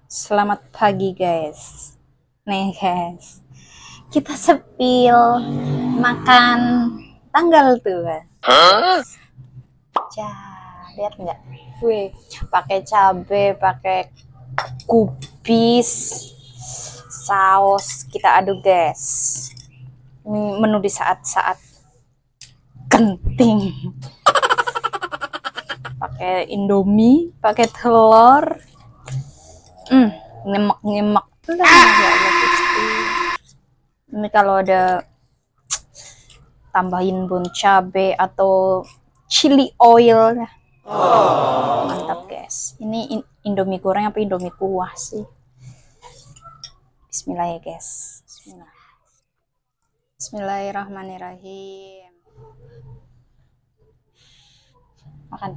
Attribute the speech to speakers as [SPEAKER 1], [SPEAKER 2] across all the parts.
[SPEAKER 1] Selamat pagi guys. Nih guys, kita sepil makan tanggal tuh kan. Lihat nggak? Wih, pakai cabe, pakai kubis, saus kita aduk guys. Ini menu di saat-saat genting. Pakai Indomie, pakai telur. Nyemek-nyemek lah ya Allah Gusti. Ini kalau ada tambahin bun cabe atau chili oil, mantap guys. Ini Indomie goreng apa Indomie kuah sih? Bismillah ya guys. Bismillah. Bismillahirrahmanirrahim. Makan.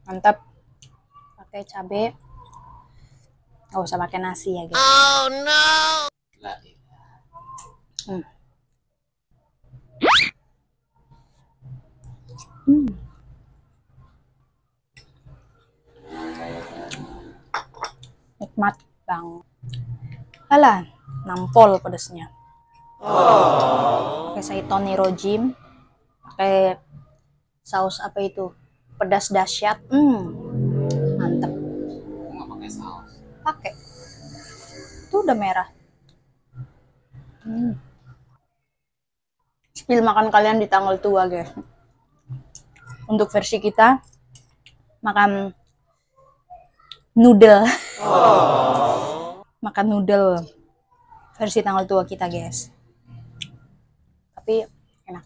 [SPEAKER 1] Mantap. Pakai cabe. Gak usah pakai nasi ya guys. Oh no. Nikmat bang. Alah, nampol pedasnya. Pakai Saitoni Rojim, pakai saus apa itu? Pedas dahsyat. Mantep.
[SPEAKER 2] Nggak pakai saus.
[SPEAKER 1] Pakai. Itu udah merah. Spill makan kalian di tanggal tua guys. Untuk versi kita makan noodle. Makan noodle versi tanggal tua kita guys. Tapi enak.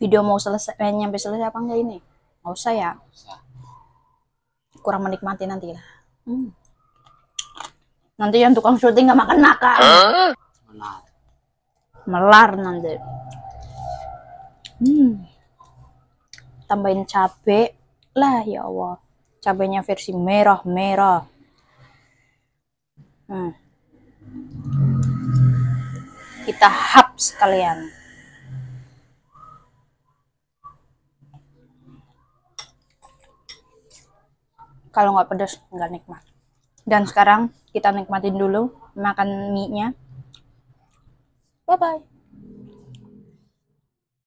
[SPEAKER 1] Video mau selesai, nyampe selesai apa enggak ini? Nggak usah ya. Kurang menikmati nanti lah. Nanti yang tukang syuting nggak makan-makan. Melar nanti. Tambahin cabe lah ya Allah. Cabenya versi merah-merah. Kita hap sekalian. Kalau nggak pedas nggak nikmat. Dan sekarang kita nikmatin dulu makan mie-nya. Bye bye.